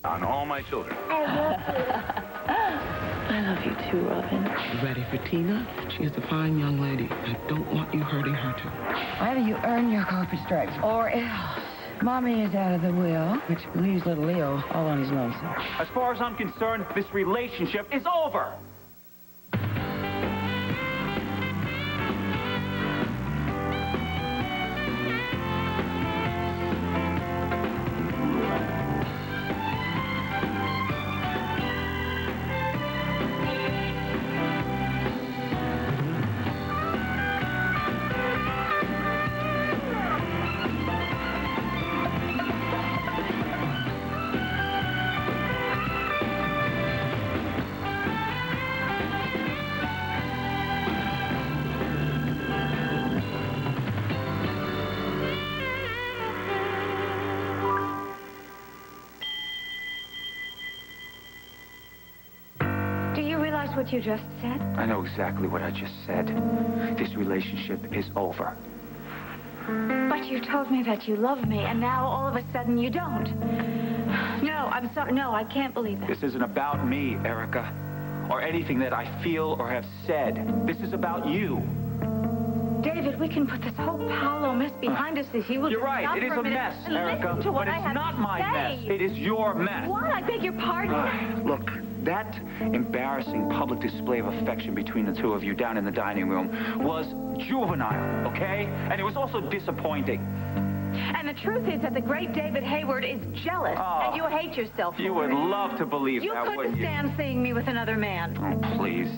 On all my children. I love you too, Robin. Ready for Tina? She is a fine young lady. I don't want you hurting her too. Either you earn your carpet stripes or else. Mommy is out of the will, which leaves little Leo all on his lonesome. As far as I'm concerned, this relationship is over. What you just said? I know exactly what I just said. This relationship is over. But you told me that you love me, and now all of a sudden you don't. No, I'm sorry. No, I can't believe it. This isn't about me, Erica, or anything that I feel or have said. This is about you. David, we can put this whole Paolo mess behind us if you will. You're right. It is a mess, Erica. But it's not my mess. It is your mess. What? I beg your pardon. Look, that embarrassing public display of affection between the two of you down in the dining room was juvenile, okay? And it was also disappointing. And the truth is that the great David Hayward is jealous, and you hate yourself for You would love to believe that, wouldn't you? You couldn't stand seeing me with another man. Oh, please.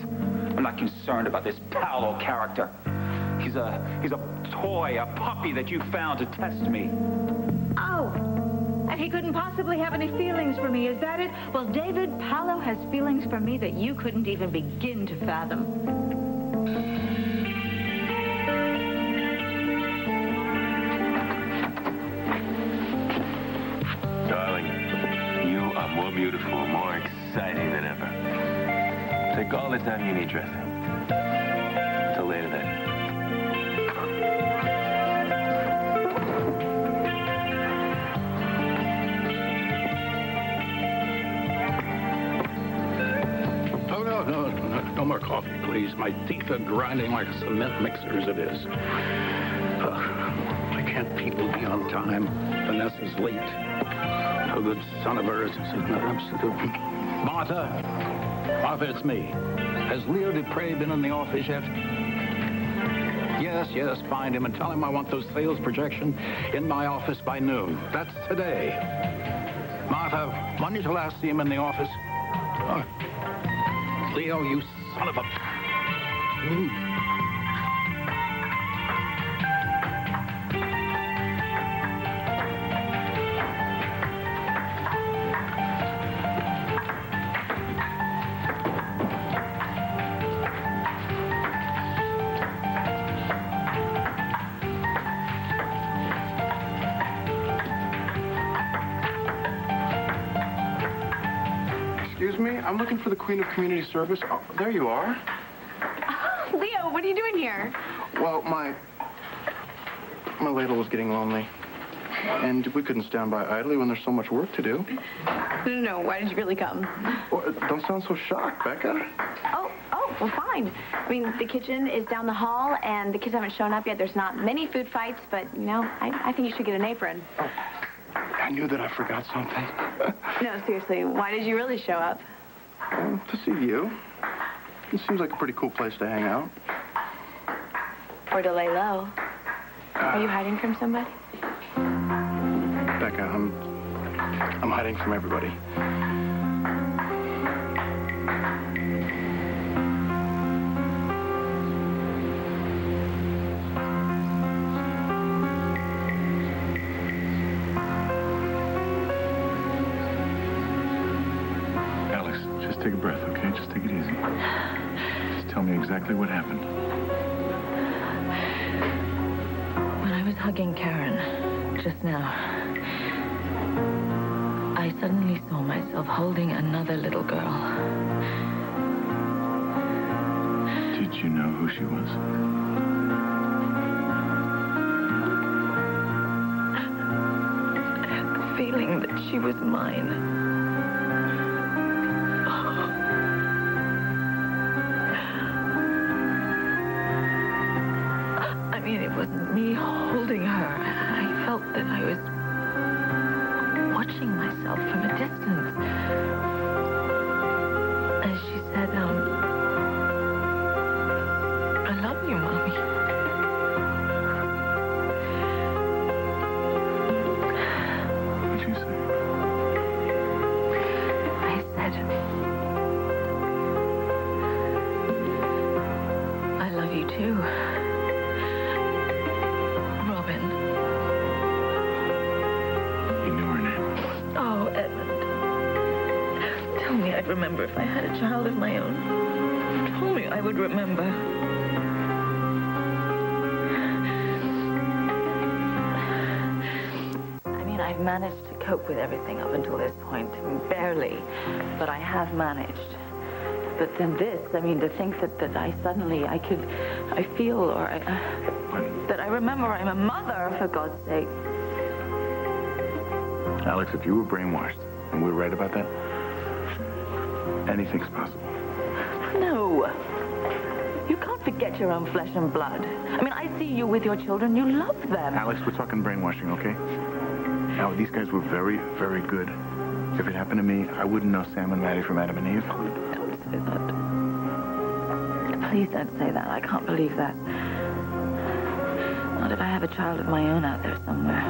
I'm not concerned about this Paolo character. He's a toy, a puppy that you found to test me. Oh. And he couldn't possibly have any feelings for me, is that it? Well, David, Paolo has feelings for me that you couldn't even begin to fathom. Darling, you are more beautiful, more exciting than ever. Take all the time you need dressing. Till later then. No more coffee, please. My teeth are grinding like a cement mixer as it is. Why can't people be on time? Vanessa's late. No good son of hers. Martha, it's me. Has Leo Dupre been in the office yet? Yes, find him and tell him I want those sales projections in my office by noon. That's today. Martha, when did you last see him in the office? Leo, you son of a... Excuse me, I'm looking for the Queen of Community Service. Oh, there you are. Oh, Leo, what are you doing here? Well, my ladle was getting lonely. And we couldn't stand by idly when there's so much work to do. No, why did you really come? Well, don't sound so shocked, Becca. Oh, well, fine. I mean, the kitchen is down the hall, and the kids haven't shown up yet. There's not many food fights, but, you know, I think you should get an apron. Oh, I knew that I forgot something. No, seriously, why did you really show up? To see you. It seems like a pretty cool place to hang out. Or to lay low. Are you hiding from somebody? Becca, I'm hiding from everybody. Take a breath, okay? Just take it easy. Just tell me exactly what happened. When I was hugging Karen just now, I suddenly saw myself holding another little girl. Did you know who she was? I had the feeling that she was mine. felt that I was watching myself from a distance. As she said, I love you, Mommy. What did you say? I said, I love you too, Robin. You knew her name. Oh, Edmund. Tell me I'd remember if I had a child of my own. Tell me I would remember. I mean, I've managed to cope with everything up until this point. Barely. But I have managed. But then this, I mean, to think that I feel, or that I remember I'm a mother, for God's sake. Alex, if you were brainwashed, and we're right about that, anything's possible. No. You can't forget your own flesh and blood. I mean, I see you with your children. You love them. Alex, we're talking brainwashing, okay? Now, these guys were very, very good. If it happened to me, I wouldn't know Sam and Maddie from Adam and Eve. Don't say that. Please don't say that. I can't believe that. Not if I have a child of my own out there somewhere.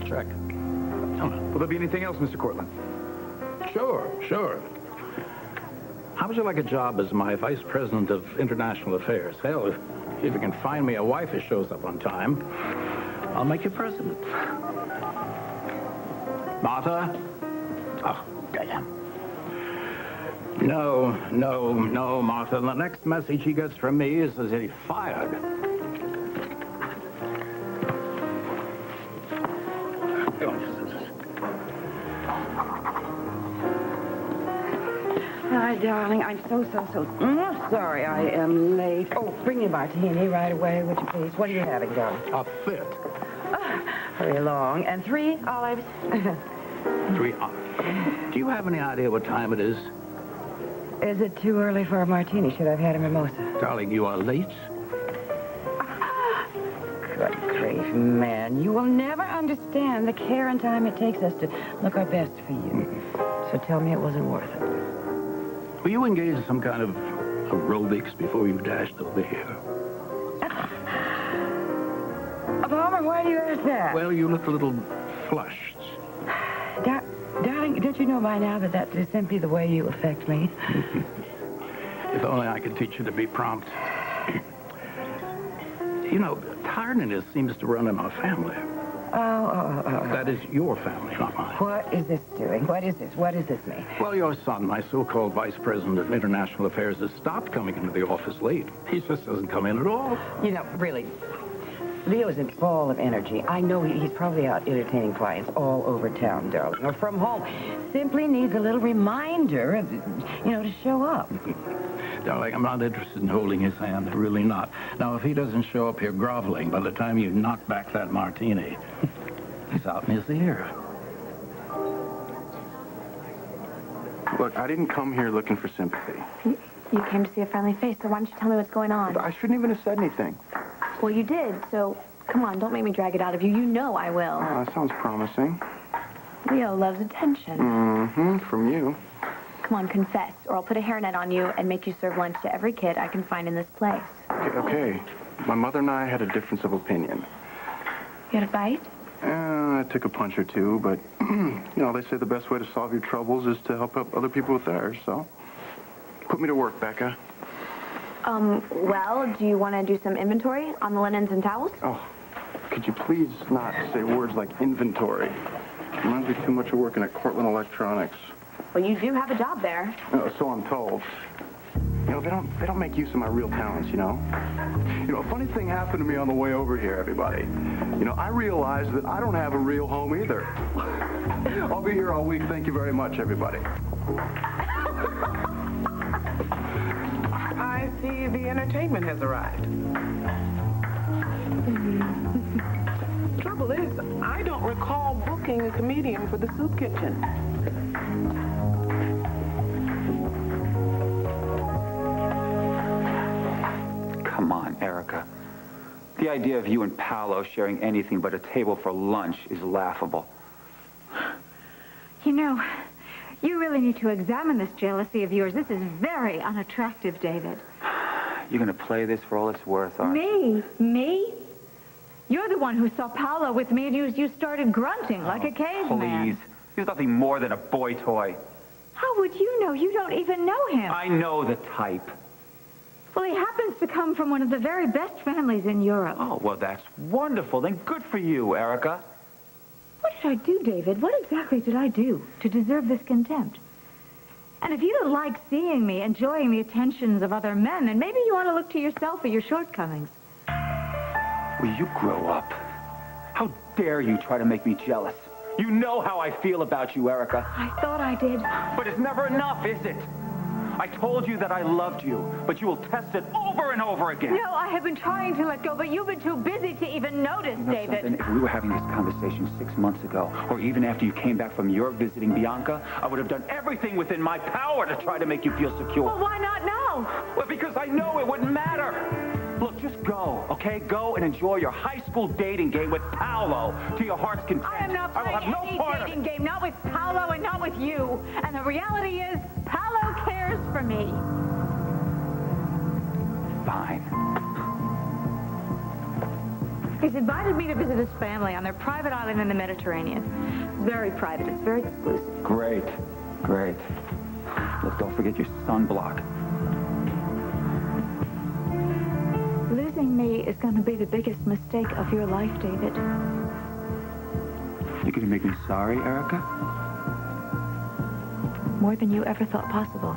Check. Will there be anything else, Mr. Cortlandt? Sure. How would you like a job as my vice president of international affairs? Hell, if you can find me a wife who shows up on time, I'll make you president. Martha? Oh, damn. No, Martha. The next message he gets from me is that he's fired. Hi, darling. I'm so sorry I am late. Oh, bring me a martini right away, would you please? What are you having, darling? A fit. Hurry along. And 3 olives. 3 olives. Do you have any idea what time it is? Is it too early for a martini? Should I have had a mimosa? Darling, you are late. Good grief, man. You will never understand the care and time it takes us to look our best for you. So tell me it wasn't worth it. Were you engaged in some kind of aerobics before you dashed over here? Palmer, why do you ask that? Well, you look a little flushed. Darling, don't you know by now that that is simply the way you affect me? If only I could teach you to be prompt. You know, tardiness seems to run in our family. Oh. That is your family, not mine. What is this doing? What is this? What does this mean? Well, your son, my so-called vice president of international affairs, has stopped coming into the office late. He just doesn't come in at all. You know, really, Leo is a ball of energy. I know he's probably out entertaining clients all over town, darling, or from home. Simply needs a little reminder of, to show up. Darling, I'm not interested in holding his hand. Really not. Now, if he doesn't show up here groveling by the time you knock back that martini, he's out in his ear. Look, I didn't come here looking for sympathy. You came to see a friendly face, so why don't you tell me what's going on? I shouldn't even have said anything. Well, you did, so come on, don't make me drag it out of you. You know I will. Oh, that sounds promising. Leo loves attention. Mm-hmm, from you. Come on, confess, or I'll put a hairnet on you and make you serve lunch to every kid I can find in this place. Okay. My mother and I had a difference of opinion. You had a fight? I took a punch or two, but, they say the best way to solve your troubles is to help other people with theirs, so put me to work, Becca. Well, do you want to do some inventory on the linens and towels? Oh, could you please not say words like inventory? Reminds me too much of working at Cortland Electronics. Well, you do have a job there. So I'm told. They don't make use of my real talents, a funny thing happened to me on the way over here, everybody. I realized that I don't have a real home either. I'll be here all week. Thank you very much, everybody. I see the entertainment has arrived. Trouble is, I don't recall booking a comedian for the soup kitchen. The idea of you and Paolo sharing anything but a table for lunch is laughable. You know, you really need to examine this jealousy of yours. This is very unattractive, David. You're going to play this for all it's worth, aren't you? Me? You're the one who saw Paolo with me, and you started grunting like a caveman. Please. He's nothing more than a boy toy. How would you know? You don't even know him. I know the type. Well, he happens to come from one of the very best families in Europe. Oh, well, that's wonderful. Then good for you, Erica. What did I do, David? What exactly did I do to deserve this contempt? And if you don't like seeing me enjoying the attentions of other men, then maybe you ought to look to yourself for your shortcomings. Will you grow up? How dare you try to make me jealous? You know how I feel about you, Erica. I thought I did. But it's never enough, is it? I told you that I loved you, but you will test it over and over again. No, I have been trying to let go, but you've been too busy to even notice, You know David. something? If we were having this conversation 6 months ago, or even after you came back from Europe visiting Bianca, I would have done everything within my power to try to make you feel secure. Well, why not now? Well, because I know it wouldn't matter. Look, just go, okay? Go and enjoy your high school dating game with Paolo to your heart's content. I am not I will playing have no any part of dating it. game, not with Paolo and not with you. And the reality is, Paolo cares for me. Fine. He's invited me to visit his family on their private island in the Mediterranean. It's very private. It's very exclusive. Great. Great. Look, don't forget your sunblock. Losing me is going to be the biggest mistake of your life, David. You're going to make me sorry, Erica? More than you ever thought possible.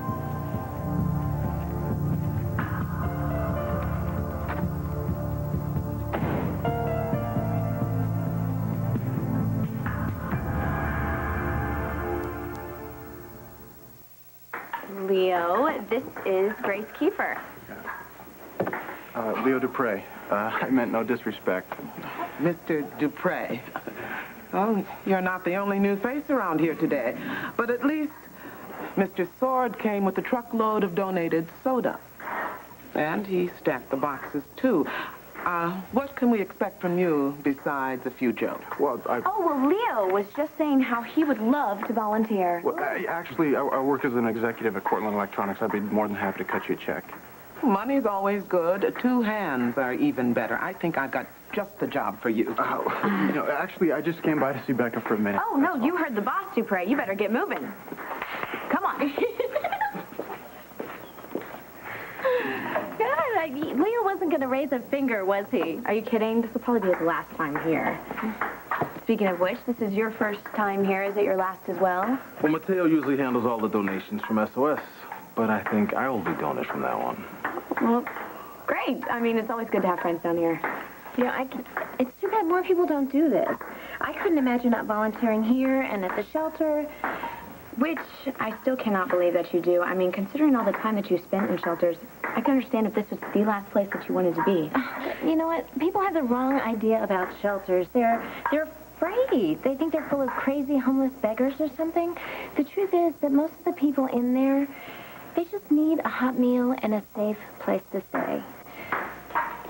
Leo, this is Grace Kiefer. Leo Dupre. I meant no disrespect. Mr. Dupre. Oh, you're not the only new face around here today. But at least Mr. Sword came with a truckload of donated soda. And he stacked the boxes, too. What can we expect from you besides a few jokes? Well, Oh, well, Leo was just saying how he would love to volunteer. Well, actually, I work as an executive at Cortland Electronics. I'd be more than happy to cut you a check. Money's always good. 2 hands are even better. I think I've got just the job for you. Actually, I just came by to see Becca for a minute. Oh, no, you heard the boss, Dupre. You better get moving. Come on. God, Leo wasn't going to raise a finger, was he? Are you kidding? This will probably be his last time here. Speaking of which, this is your first time here. Is it your last as well? Well, Mateo usually handles all the donations from SOS, but I think I will be doing it from now on. Well, great. I mean, it's always good to have friends down here. You know, it's too bad more people don't do this. I couldn't imagine not volunteering here and at the shelter, which I still cannot believe that you do. I mean, considering all the time that you spent in shelters, I can understand if this was the last place that you wanted to be. You know what? People have the wrong idea about shelters. They're afraid. They think they're full of crazy homeless beggars or something. The truth is that most of the people in there, they just need a hot meal and a safe place to stay.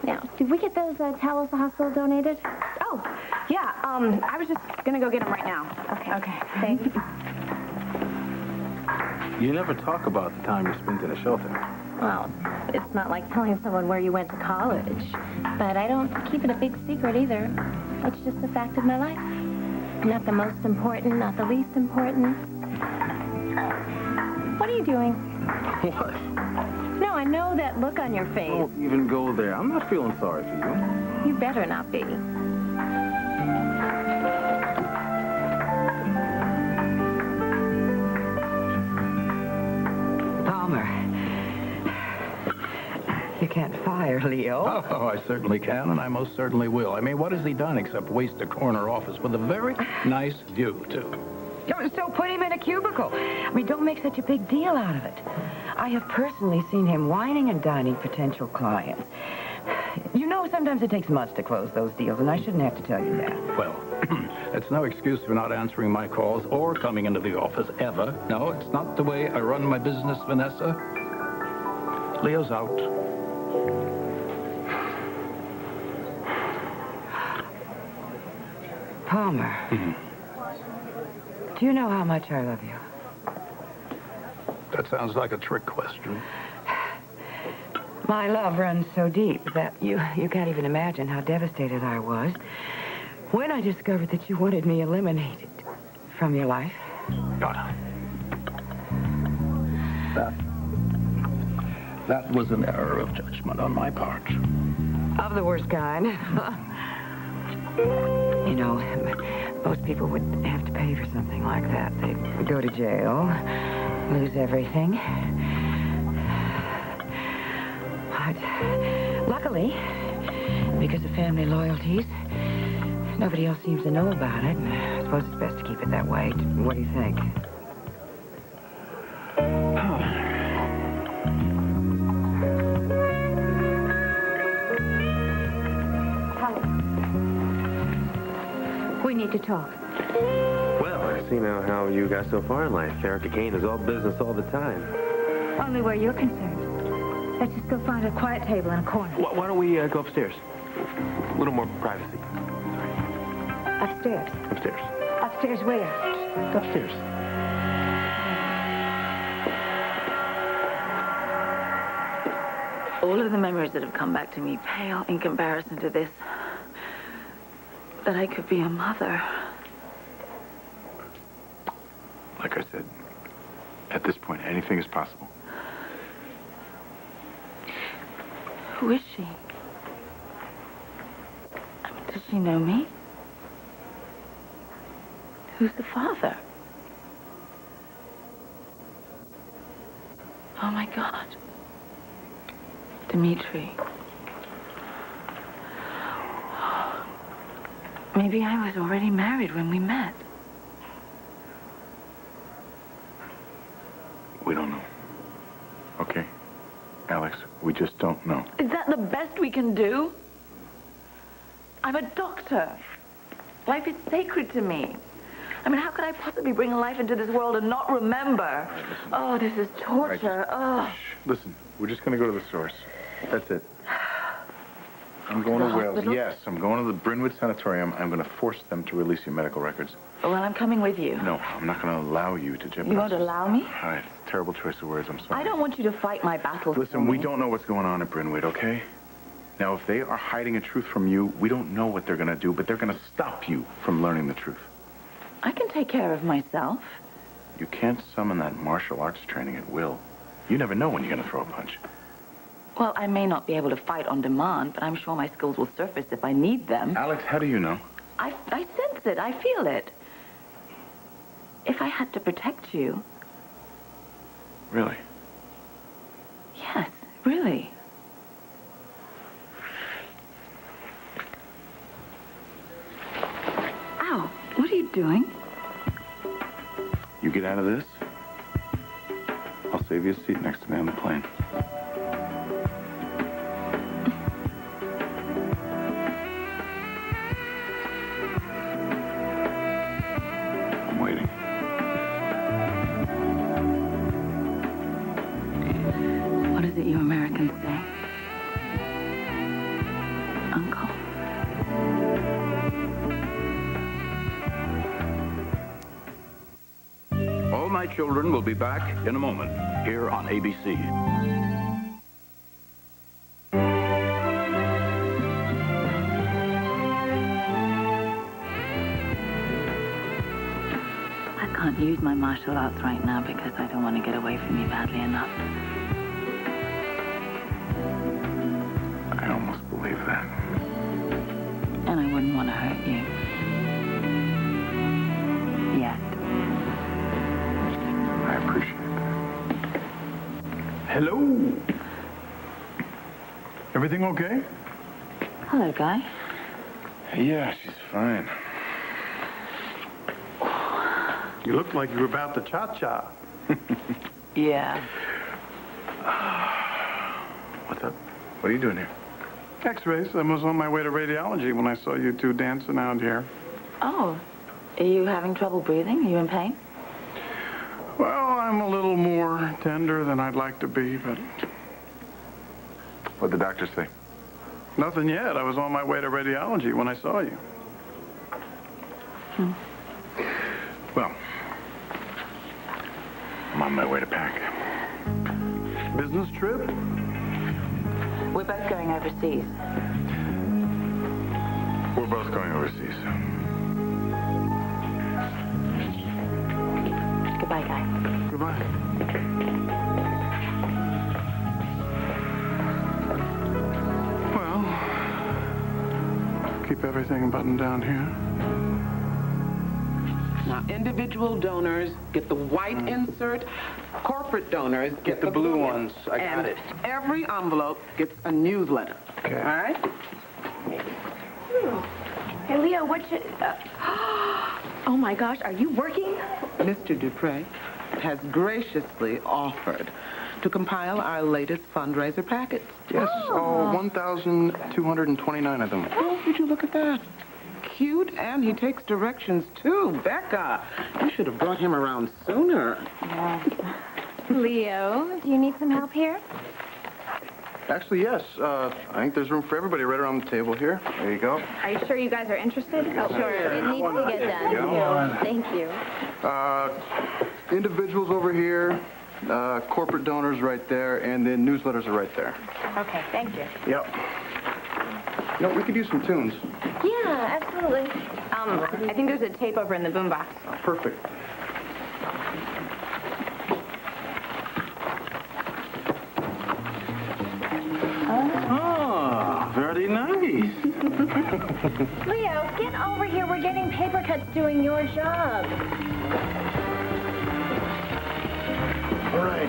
Now, did we get those towels the hospital donated? Oh, yeah. I was just gonna go get them right now. Okay. Thanks. You never talk about the time you spent in a shelter. Well, it's not like telling someone where you went to college. But I don't keep it a big secret either. It's just a fact of my life. Not the most important, not the least important. What are you doing? What? No, I know that look on your face. Don't even go there. I'm not feeling sorry for you. You better not be. Palmer. You can't fire Leo. Oh, I certainly can, and I most certainly will. I mean, what has he done except waste a corner office with a very nice view, too? So put him in a cubicle. I mean, don't make such a big deal out of it. I have personally seen him whining and dining potential clients. You know, sometimes it takes months to close those deals, and I shouldn't have to tell you that. Well, it's no excuse for not answering my calls or coming into the office, ever. No, it's not the way I run my business, Vanessa. Leo's out. Palmer. Do you know how much I love you? That sounds like a trick question. My love runs so deep that you can't even imagine how devastated I was when I discovered that you wanted me eliminated from your life. That was an error of judgment on my part. Of the worst kind. You know, most people would have to pay for something like that. They'd go to jail, lose everything. But luckily, because of family loyalties, nobody else seems to know about it. And I suppose it's best to keep it that way. What do you think? We need to talk. Well, I see now how you got so far in life. Character Kane is all business all the time. Only where you're concerned. Let's just go find a quiet table in a corner. Why don't we go upstairs? A little more privacy. Upstairs. Upstairs. Upstairs where? Upstairs. All of the memories that have come back to me pale in comparison to this. That I could be a mother. Like I said, at this point, anything is possible. Who is she? I mean, does she know me? Who's the father? Oh, my God. Dimitri. Maybe I was already married when we met. We don't know. Okay? Alex, we just don't know. Is that the best we can do? I'm a doctor. Life is sacred to me. I mean, how could I possibly bring a life into this world and not remember? Oh, this is torture. Oh. Listen, we're just going to go to the source. That's it. I'm going to Wales. Hospital? Yes, I'm going to the Brynwood Sanatorium. I'm going to force them to release your medical records. Well, I'm coming with you. No, I'm not going to allow you to jeopardize. You won't allow me? All right, it's a terrible choice of words. I'm sorry. I don't want you to fight my battles. Listen, we don't know what's going on at Brynwood, okay? Now, if they are hiding a truth from you, we don't know what they're going to do, but they're going to stop you from learning the truth. I can take care of myself. You can't summon that martial arts training at will. You never know when you're going to throw a punch. Well, I may not be able to fight on demand, but I'm sure my skills will surface if I need them. Alex, how do you know? I sense it. I feel it. If I had to protect you... Really? Yes, really. Ow, what are you doing? You get out of this, I'll save you a seat next to me on the plane. I'm waiting. What is it you Americans say? Uncle? All My Children will be back in a moment here on ABC. I can't use my martial arts right now because I don't want to get away from you badly enough. I almost believe that. And I wouldn't want to hurt you. Yet. I appreciate that. Hello. Everything okay? Hello, Guy. Yeah, she's fine. You look like you were about to cha-cha. Yeah. What's up? What are you doing here? X-rays. I was on my way to radiology when I saw you two dancing out here. Oh, are you having trouble breathing? Are you in pain? Well, I'm a little more tender than I'd like to be, but What'd the doctor say? nothing yet. I was on my way to radiology when I saw you. Well, I'm on my way to pack. Business trip? We're both going overseas. We're both going overseas. Goodbye, Guy. Goodbye. Well, keep everything buttoned down here. Now, individual donors get the white insert. Corporate donors Get the blue ones. I got and it. every envelope gets a newsletter. Okay. All right? Hey, Leo, what should... oh, my gosh, are you working? Mr. Dupre has graciously offered to compile our latest fundraiser packets. Yes, 1,229 of them. Oh, would you look at that? Cute, and he takes directions, too. Becca, you should have brought him around sooner. Leo, do you need some help here? Actually, yes. I think there's room for everybody right around the table here. There you go. Are you sure you guys are interested? Oh, Sure. It needs to get done. Thank you. Individuals over here, corporate donors right there, and then newsletters are right there. Okay, thank you. Yep. You know, we could use some tunes. Yeah, absolutely. I think there's a tape over in the boombox. Perfect. Oh, very nice. Leo, get over here. We're getting paper cuts doing your job. All right,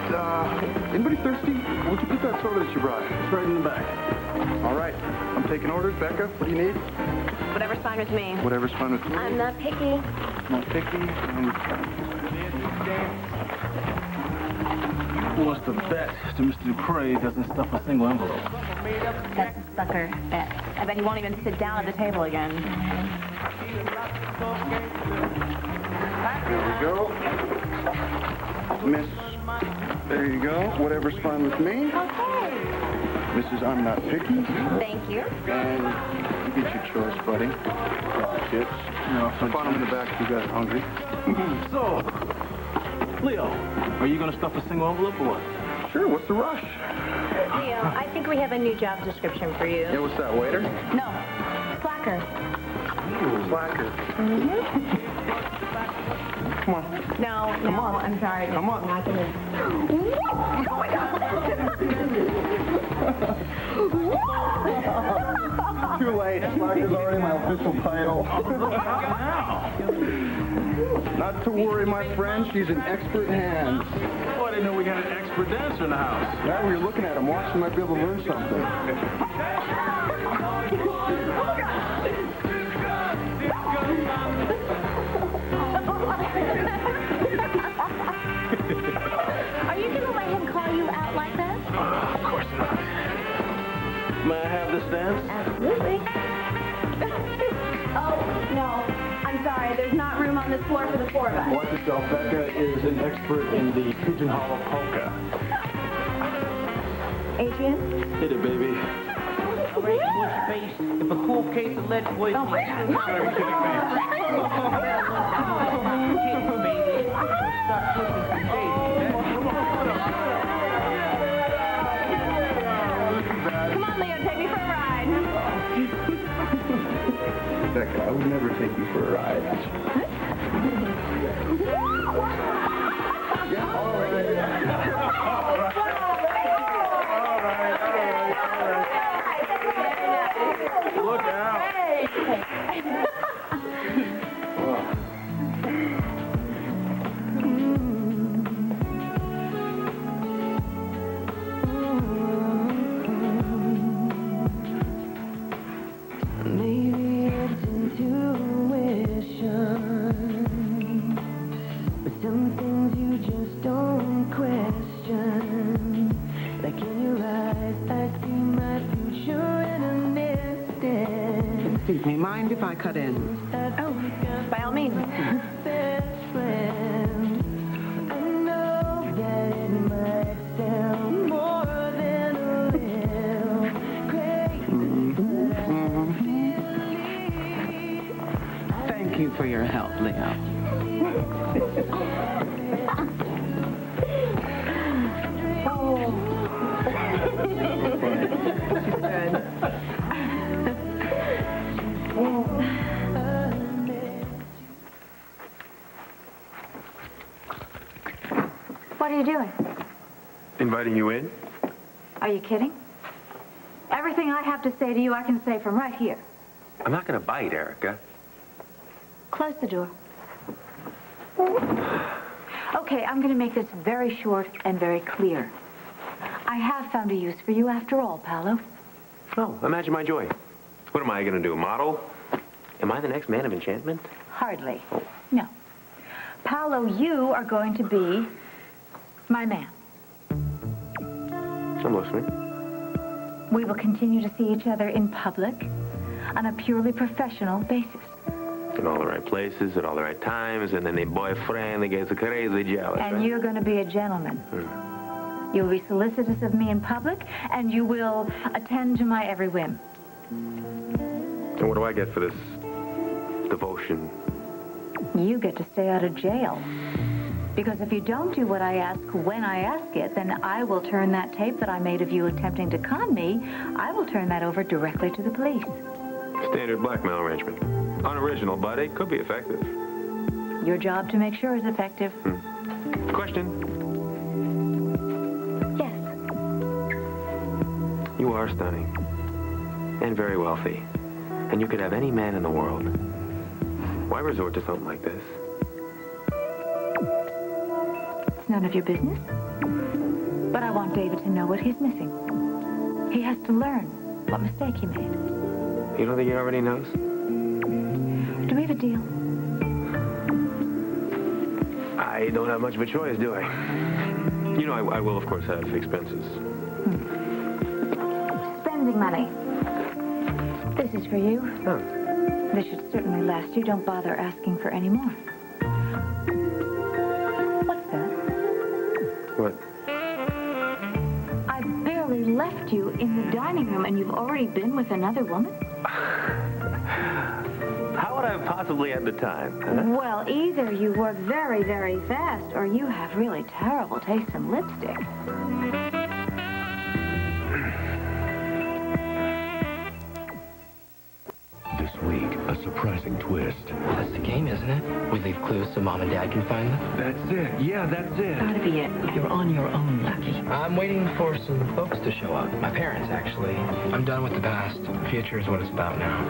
anybody thirsty? Won't you get that soda that you brought? It's right in the back. All right, I'm taking orders. Becca, what do you need? Whatever's fine with me. Whatever's fine with you. I'm not picky. Not picky. Who wants to bet that Mr. Dupre doesn't stuff a single envelope? That's a sucker bet. I bet he won't even sit down at the table again. There we go. Miss, there you go. Whatever's fine with me. Okay. Mrs. I'm not picky. Thank you. And you get your choice, buddy. Chips. No, find them in the back if you guys are hungry. So, Leo, are you going to stuff a single envelope or what? Sure, what's the rush? Leo, I think we have a new job description for you. Yeah, what's that, waiter? No, slacker. Slacker. Come on. No, come on. I'm sorry. Come on. Not gonna... Oh, my God. Too late. Slacker's already my official title. Not to worry, my friend. She's in expert hands. Oh, I didn't know we got an expert dancer in the house. Now we're looking at him. Watch, you might be able to learn something. Are you going to let him call you out like that? Of course not. May I have this dance? Absolutely. Oh, no. I'm sorry. There's not room on this floor for the four of us. Watch yourself. Becca is an expert in the Pigeon Hollow polka. Adrian? Hit it, baby. If a cool case of lead poisoning. Oh, my God. Come on, Leo, take me for a ride. Becca, I would never take you for a ride. Yeah, all right. Look out. Maybe it's intuition, but some things you just don't question. Like in your eyes, I see my future in an instant. Excuse me, mind if I cut in? Oh, by all means. Best friend. I know that it might sound more than a little crazy. Thank you for your help. What are you doing? Inviting you in? Are you kidding? Everything I have to say to you, I can say from right here. I'm not going to bite, Erica. Close the door. Okay, I'm going to make this very short and very clear. I have found a use for you after all, Paolo. Oh, imagine my joy. What am I going to do, model? Am I the next man of enchantment? Hardly. No. Paolo, you are going to be my man. I'm listening. We will continue to see each other in public on a purely professional basis. In all the right places, at all the right times, and then the boyfriend gets crazy jealous. And right? you're going to be a gentleman. You'll be solicitous of me in public, and you will attend to my every whim. And what do I get for this devotion? You get to stay out of jail. Because if you don't do what I ask when I ask it, then I will turn that tape that I made of you attempting to con me, I will turn that over directly to the police. Standard blackmail arrangement. Unoriginal, but it could be effective. Your job to make sure is effective. Question. Yes. You are stunning. And very wealthy. And you could have any man in the world. Why resort to something like this? It's none of your business. But I want David to know what he's missing. He has to learn what mistake he made. You don't think he already knows? Do we have a deal? I don't have much of a choice, do I? You know, I will, of course, have expenses. Spending money. This is for you. Oh. This should certainly last you. Don't bother asking for any more. What's that? What? I barely left you in the dining room, and you've already been with another woman? How would I have possibly had the time? Huh? Well, either you work very, very fast, or you have really terrible taste in lipstick. This week, a surprising twist. That's the game, isn't it? We leave clues so Mom and Dad can find them? That's it. Yeah, that's it. Gotta be it. You're on your own, Lucky. I'm waiting for some folks to show up. My parents, actually. I'm done with the past. The future is what it's about now.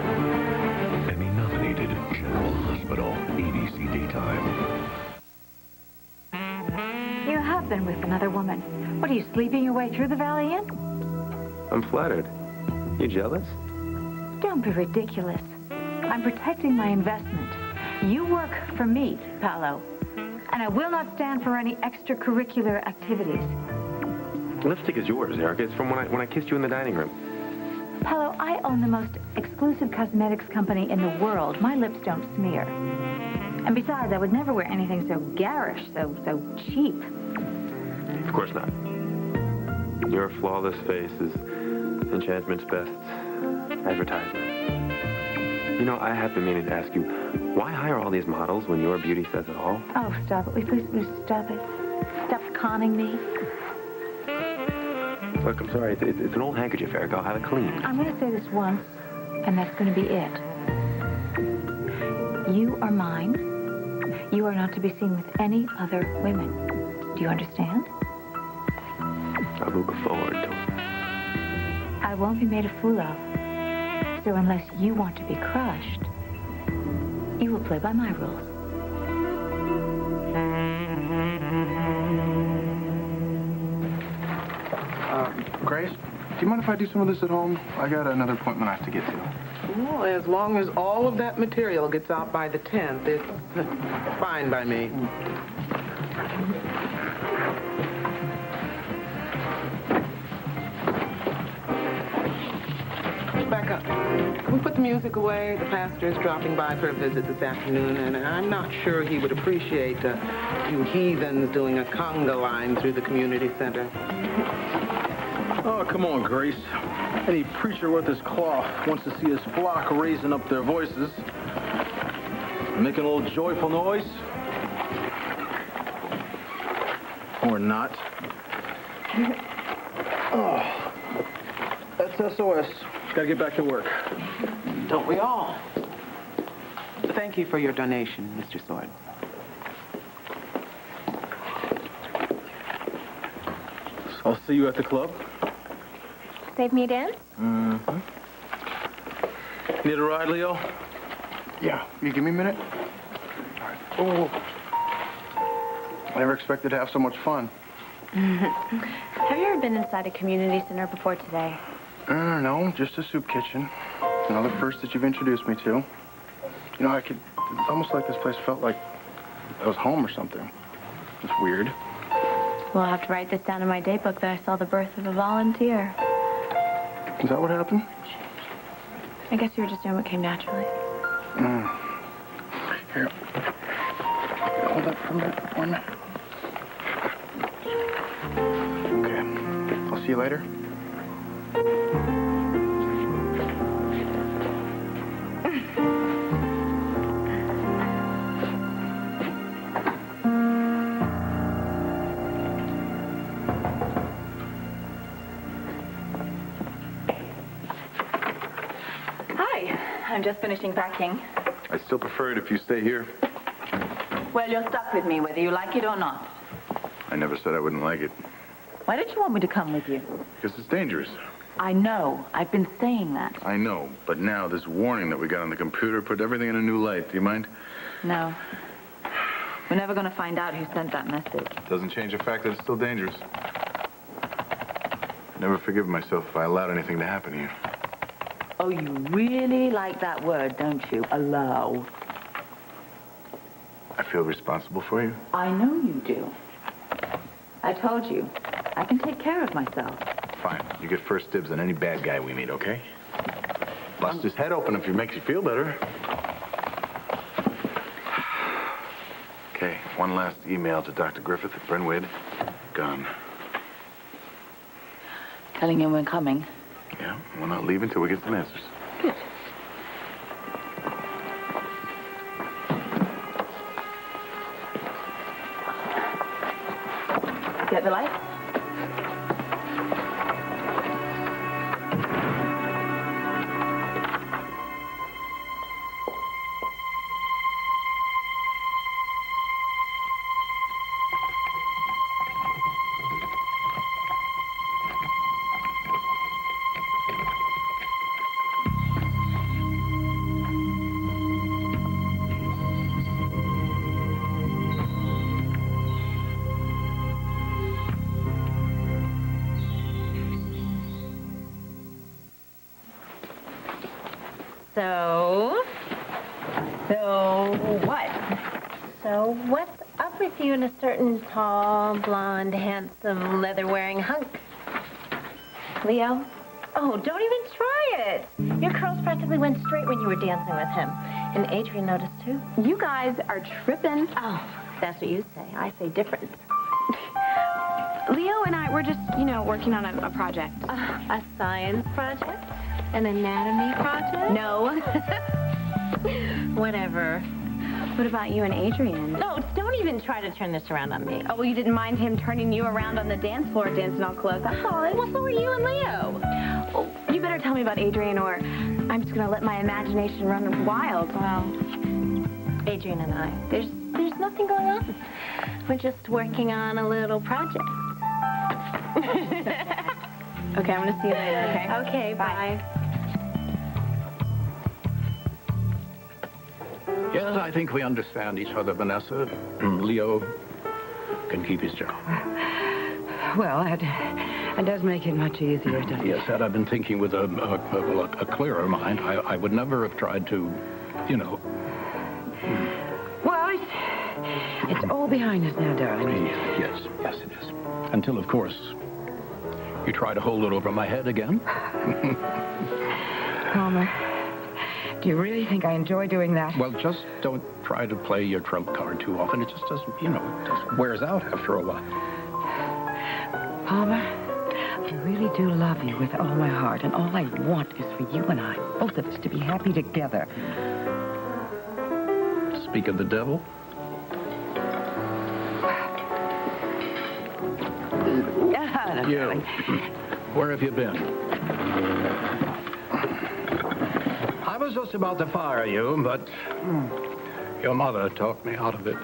Emmy-nominated General Hospital, ABC Daytime. You have been with another woman. What, are you sleeping your way through the Valley Inn? I'm flattered. You jealous? Don't be ridiculous. I'm protecting my investment. You work for me, Paolo, and I will not stand for any extracurricular activities. Lipstick is yours, Erica. It's from when I kissed you in the dining room. Paolo, I own the most exclusive cosmetics company in the world. My lips don't smear. And besides, I would never wear anything so garish, so cheap. Of course not. Your flawless face is enchantment's best advertisement. You know, I have been meaning to ask you, why hire all these models when your beauty says it all? Oh, stop it. Please stop it. Stop conning me. Look, I'm sorry. It's an old handkerchief, Eric. I'll have it cleaned. I'm going to say this once, and that's going to be it. You are mine. You are not to be seen with any other women. Do you understand? I look forward to it. I won't be made a fool of. So unless you want to be crushed, you will play by my rules. Grace, do you mind if I do some of this at home? I got another appointment I have to get to. Well, as long as all of that material gets out by the 10th, it's fine by me. Becca, can we put the music away? The pastor is dropping by for a visit this afternoon, and I'm not sure he would appreciate you heathens doing a conga line through the community center. Oh, come on, Grace. Any preacher worth his cloth wants to see his flock raising up their voices. Making a little joyful noise. Or not. Oh. That's SOS. Gotta get back to work. Don't we all? Thank you for your donation, Mr. Sword. So I'll see you at the club. Save me a dance? Mm-hmm. Need a ride, Leo? Yeah. You give me a minute? All right. Oh. I never expected to have so much fun. Have you ever been inside a community center before today? No, just a soup kitchen. The first that you've introduced me to. It's almost like this place felt like I was home or something. It's weird. Well, I'll have to write this down in my date book that I saw the birth of a volunteer. Is that what happened? I guess you were just doing what came naturally. Here. Hold that for a minute. Okay. I'll see you later. I'm just finishing packing. I'd still prefer it if you stay here. Well, you're stuck with me, whether you like it or not. I never said I wouldn't like it. Why don't you want me to come with you? Because it's dangerous. I know. I've been saying that. I know, but now this warning that we got on the computer put everything in a new light. Do you mind? No. We're never going to find out who sent that message. Doesn't change the fact that it's still dangerous. I'd never forgive myself if I allowed anything to happen to you. Oh, you really like that word, don't you? Allow. I feel responsible for you. I know you do. I told you. I can take care of myself. Fine. You get first dibs on any bad guy we meet, okay? Bust his head open if it makes you feel better. Okay, one last email to Dr. Griffith at Brentwood. Gone. Telling him we're coming. Yeah, we'll not leave until we get some answers. Good. Get the light? So what? So what's up with you and a certain tall, blonde, handsome, leather-wearing hunk? Leo? Oh, don't even try it. Your curls practically went straight when you were dancing with him. And Adrian noticed, too. You guys are tripping. Oh, that's what you say. I say different. Leo and I, we're just, working on a project. A science project? An anatomy project? No. Whatever. What about you and Adrian? No, don't even try to turn this around on me. Oh, well, you didn't mind him turning you around on the dance floor dancing all close. That's all. Well, so are you and Leo. Oh, you better tell me about Adrian or I'm just going to let my imagination run wild. Well, Adrian and I, there's nothing going on. We're just working on a little project. Okay, I'm going to see you later, okay? Okay, bye. Yes, I think we understand each other, Vanessa. Leo can keep his job. Well, that does make it much easier, doesn't it? Yes, had I been thinking with a clearer mind, I would never have tried to, Well, it's all behind us now, darling. Yes, it is. Until, of course, you try to hold it over my head again. Palmer, do you really think I enjoy doing that? Well, just don't try to play your trump card too often. It just doesn't, it just wears out after a while. Palmer, I really do love you with all my heart, and all I want is for you and I, both of us, to be happy together. Speak of the devil. No, You, where have you been? I was just about to fire you, but your mother talked me out of it.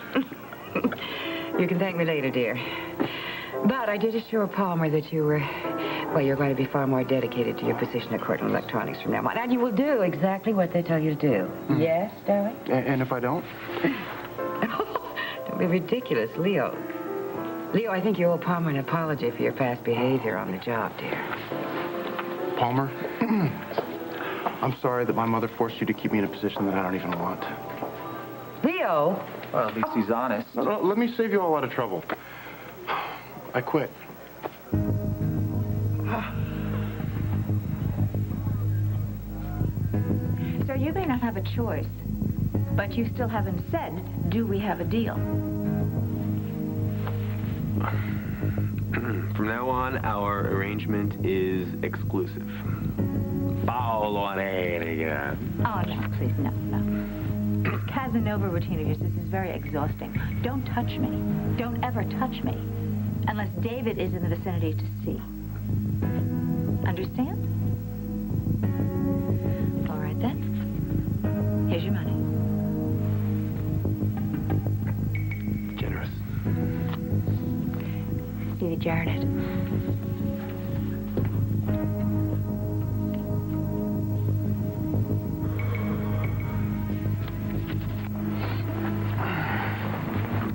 You can thank me later, dear. But I did assure Palmer that you were, well, you're going to be far more dedicated to your position at Cortland Electronics from now on. And you will do exactly what they tell you to do. Yes, darling? And if I don't? Don't be ridiculous, Leo. Leo, I think you owe Palmer an apology for your past behavior on the job, dear. Palmer, I'm sorry that my mother forced you to keep me in a position that I don't even want. Leo? Well, at least he's honest. No, let me save you all a lot of trouble. I quit. So you may not have a choice, but you still haven't said, do we have a deal? From now on, our arrangement is exclusive. Oh, no, please, no. This Casanova routine of yours, this is very exhausting. Don't touch me. Don't ever touch me. Unless David is in the vicinity to see. Understand? All right, then. Here's your money. Generous. See that you earn it.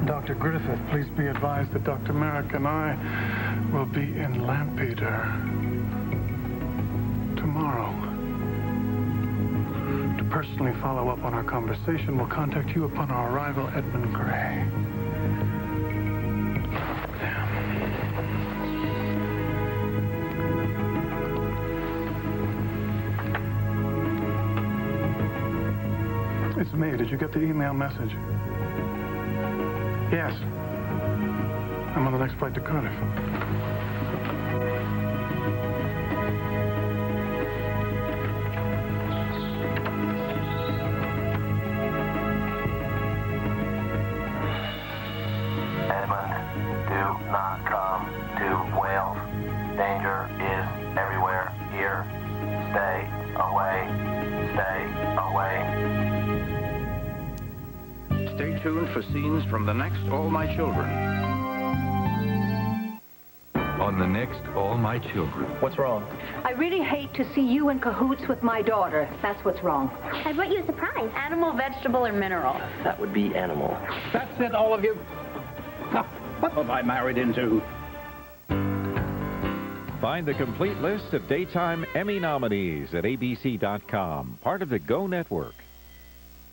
Dr. Griffith, please be advised that Dr. Merrick and I will be in Lampeter tomorrow. To personally follow up on our conversation, we'll contact you upon our arrival, Edmund Gray. It's me. Did you get the email message? Yes. I'm on the next flight to Cardiff. Edmund, do not come to Wales. Danger is everywhere here. Stay away. Stay away. Stay tuned for scenes from the next All My Children. On the next All My Children. What's wrong? I really hate to see you in cahoots with my daughter. That's what's wrong. I brought you a surprise. Animal, vegetable, or mineral? That would be animal. That's it, all of you. What have I married into? Find the complete list of Daytime Emmy nominees at abc.com, part of the Go Network.